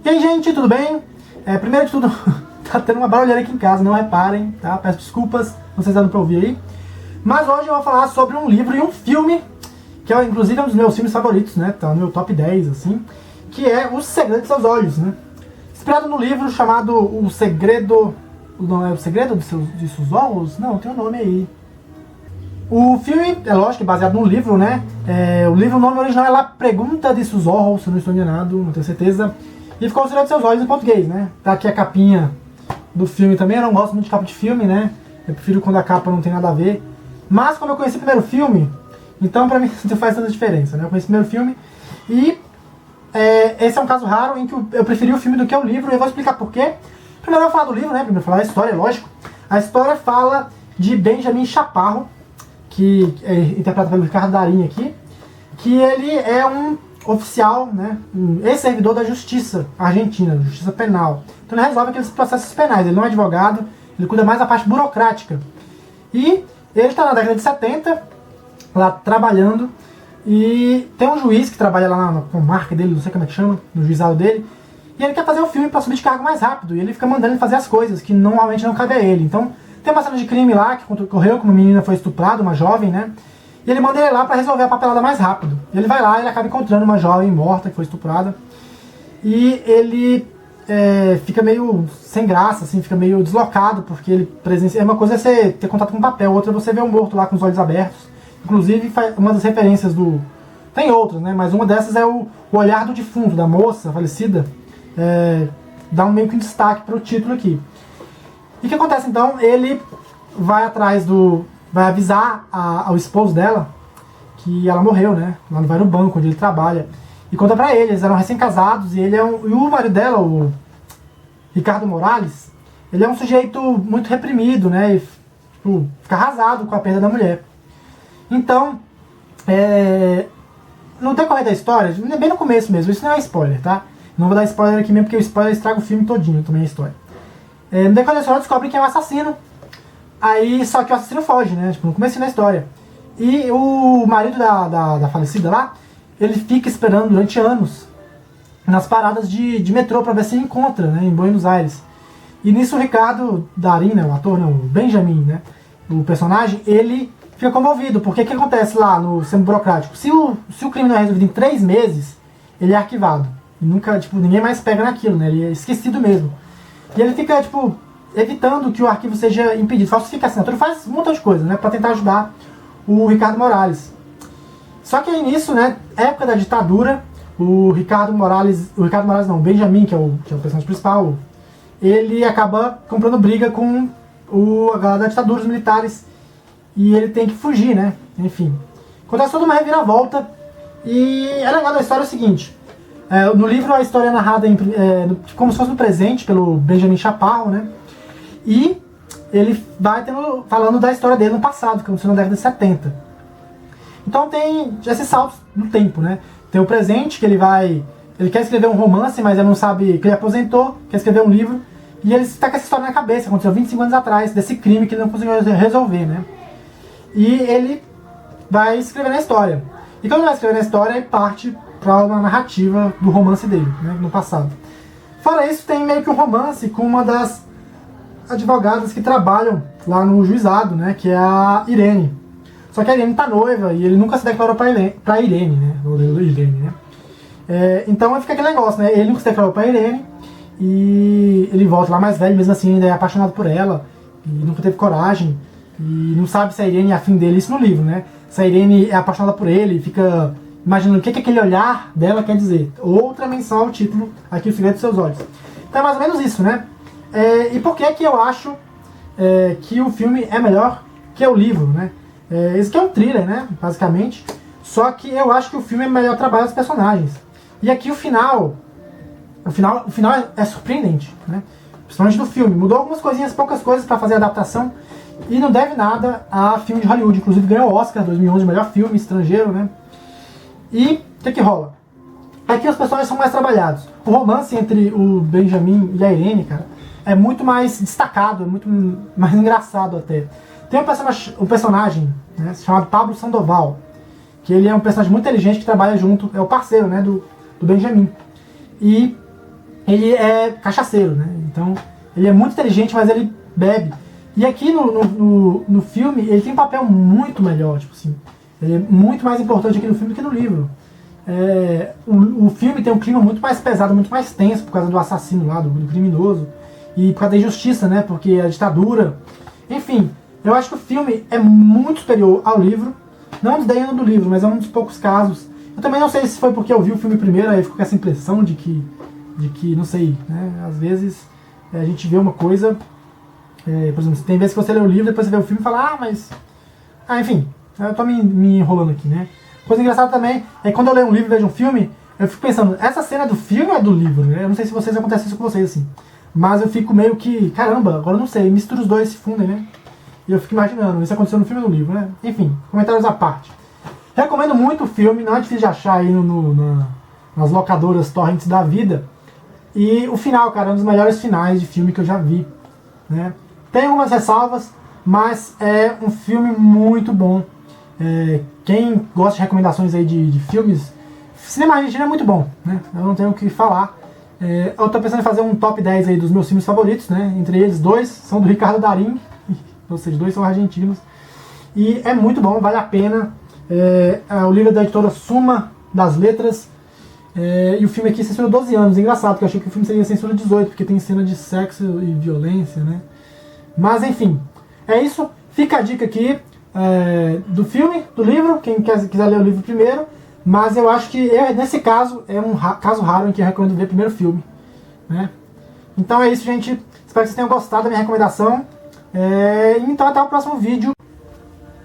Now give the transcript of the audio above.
E aí, gente, tudo bem? Primeiro de tudo, tá tendo uma barulheira aqui em casa, não reparem, tá? Peço desculpas, vocês dando pra ouvir aí. Mas hoje eu vou falar sobre um livro e um filme, que é inclusive um dos meus filmes favoritos, né? Tá no meu top 10, assim, que é O Segredo de Seus Olhos, né? Inspirado no livro chamado O Segredo... Não é O Segredo de Seus Olhos? Não, tem um nome aí. O filme, é lógico, é baseado num livro, né? O livro, o nome original é La Pregunta de Seus Olhos, se eu não estou enganado, não tenho certeza. E ficou O Segredo de Seus Olhos em português, né? Tá aqui a capinha do filme também, eu não gosto muito de capa de filme, né? Eu prefiro quando a capa não tem nada a ver. Mas como eu conheci o primeiro filme, então pra mim não faz tanta diferença, né? Eu conheci o primeiro filme e esse é um caso raro em que eu preferi o filme do que o livro, e eu vou explicar por quê. Primeiro eu vou falar do livro, né? Primeiro eu vou falar da história, lógico. A história fala de Benjamin Chaparro, que é interpretado pelo Ricardo Darín aqui, que ele é um oficial, né, um ex-servidor da justiça argentina, justiça penal. Então ele resolve aqueles processos penais, ele não é advogado, ele cuida mais da parte burocrática. E ele está na década de 70, lá trabalhando, e tem um juiz que trabalha lá na comarca dele, não sei como é que chama, no juizado dele, e ele quer fazer o filme para subir de cargo mais rápido, e ele fica mandando ele fazer as coisas que normalmente não cabe a ele. Então tem uma cena de crime lá que ocorreu, que uma menina foi estuprada, uma jovem, né? E ele manda ele lá para resolver a papelada mais rápido. Ele vai lá e ele acaba encontrando uma jovem morta que foi estuprada. E ele fica meio sem graça, assim, fica meio deslocado, porque ele presencia... Uma coisa é você ter contato com papel, outra é você ver o morto lá com os olhos abertos. Inclusive, uma das referências do... Tem outras, né? Mas uma dessas é o olhar do defunto, da moça falecida. Dá um meio que um destaque para o título aqui. E o que acontece então? Ele vai atrás do... vai avisar ao esposo dela que ela morreu, né? Lá vai no banco onde ele trabalha. E conta pra ele, eles eram recém-casados e ele e o marido dela, o Ricardo Morales, ele é um sujeito muito reprimido, né? E tipo, fica arrasado com a perda da mulher. Então, no decorrer da história, bem no começo mesmo, isso não é spoiler, tá? Não vou dar spoiler aqui mesmo, porque o spoiler estraga o filme todinho, também a história. No decorrer da história descobre quem é o assassino. Aí, só que o assassino foge, né? Tipo, no começo da história. E o marido da falecida lá, ele fica esperando durante anos nas paradas de metrô pra ver se encontra, né? Em Buenos Aires. E nisso o Ricardo Darín, né? O ator, né? O Benjamin, né? O personagem, ele fica comovido. Porque o que acontece lá no sistema burocrático? Se o crime não é resolvido em 3 meses, ele é arquivado. E nunca, tipo, ninguém mais pega naquilo, né? Ele é esquecido mesmo. E ele fica, tipo... evitando que o arquivo seja impedido, falsifica a assinatura, faz um montão de coisa, né, para tentar ajudar o Ricardo Morales. Só que aí nisso, né, época da ditadura, o Benjamin, que é o personagem principal, ele acaba comprando briga com a galera da ditadura, os militares, e ele tem que fugir, né, enfim. Acontece toda uma reviravolta, e é legal da história o seguinte, no livro a história é narrada como se fosse no presente, pelo Benjamin Chaparro, né, e ele vai falando da história dele no passado, que aconteceu na década de 70. Então tem esses saltos no tempo, né? Tem o presente, que ele quer escrever um romance, mas ele não sabe, que ele aposentou, quer escrever um livro, e ele está com essa história na cabeça, aconteceu 25 anos atrás, desse crime que ele não conseguiu resolver, né? E ele vai escrever na história. E quando ele vai escrever na história, ele parte para uma narrativa do romance dele, né? No passado. Fora isso, tem meio que um romance com uma das advogadas que trabalham lá no juizado, né, que é a Irene. Só que a Irene tá noiva e ele nunca se declarou pra Irene, né, então fica aquele negócio, né, ele nunca se declarou pra Irene e ele volta lá mais velho, mesmo assim ainda é apaixonado por ela e nunca teve coragem e não sabe se a Irene é afim dele, isso no livro, né, se a Irene é apaixonada por ele, fica imaginando o que aquele olhar dela quer dizer. Outra menção ao título aqui, O Segredo de Seus Olhos. Então é mais ou menos isso, né. E por que eu acho que o filme é melhor que o livro, né? Esse aqui é um thriller, né? Basicamente. Só que eu acho que o filme é melhor trabalho dos personagens. E aqui o final é surpreendente, né? Principalmente do filme. Mudou algumas coisinhas, poucas coisas para fazer a adaptação. E não deve nada a filme de Hollywood. Inclusive ganhou o Oscar 2011 de melhor filme estrangeiro, né? E o que rola? Aqui os personagens são mais trabalhados. O romance entre o Benjamin e a Irene, cara, é muito mais destacado, é muito mais engraçado até. Tem um personagem, né, chamado Pablo Sandoval, que ele é um personagem muito inteligente que trabalha junto, é o parceiro, né, do Benjamin. E ele é cachaceiro, né? Então ele é muito inteligente, mas ele bebe. E aqui no filme ele tem um papel muito melhor, tipo assim, ele é muito mais importante aqui no filme do que no livro. O filme tem um clima muito mais pesado, muito mais tenso por causa do assassino lá, do criminoso, e por causa da injustiça, né? Porque a ditadura. Enfim, eu acho que o filme é muito superior ao livro. Não desdenhando do livro, mas é um dos poucos casos. Eu também não sei se foi porque eu vi o filme primeiro, aí ficou com essa impressão de que não sei, né? Às vezes a gente vê uma coisa, por exemplo, tem vezes que você lê o livro, depois você vê o filme e fala, mas... enfim, eu tô me enrolando aqui, né? Coisa engraçada também é que quando eu leio um livro e vejo um filme, eu fico pensando, essa cena do filme é do livro, né? Eu não sei se vocês acontece isso com vocês, assim. Mas eu fico meio que, caramba, agora eu não sei, mistura os dois, se fundem, né? E eu fico imaginando, isso aconteceu no filme ou no livro, né? Enfim, comentários à parte. Recomendo muito o filme, não é difícil de achar aí nas locadoras torrents da vida. E o final, cara, é um dos melhores finais de filme que eu já vi, né? Tem algumas ressalvas, mas é um filme muito bom. Quem gosta de recomendações aí de filmes, cinema argentino é muito bom, né? Eu não tenho o que falar. Eu tô pensando em fazer um top 10 aí dos meus filmes favoritos, né? Entre eles, 2 são do Ricardo Darín, ou seja, 2 são argentinos. E é muito bom, vale a pena. O livro é da editora Suma das Letras. E o filme aqui censura 12 anos. Engraçado, porque eu achei que o filme seria censura 18, porque tem cena de sexo e violência, né? Mas enfim, é isso. Fica a dica aqui do filme, do livro, quem quiser ler o livro primeiro. Mas eu acho que, nesse caso, é um caso raro em que eu recomendo ver primeiro o filme, né? Então é isso, gente. Espero que vocês tenham gostado da minha recomendação. Então até o próximo vídeo.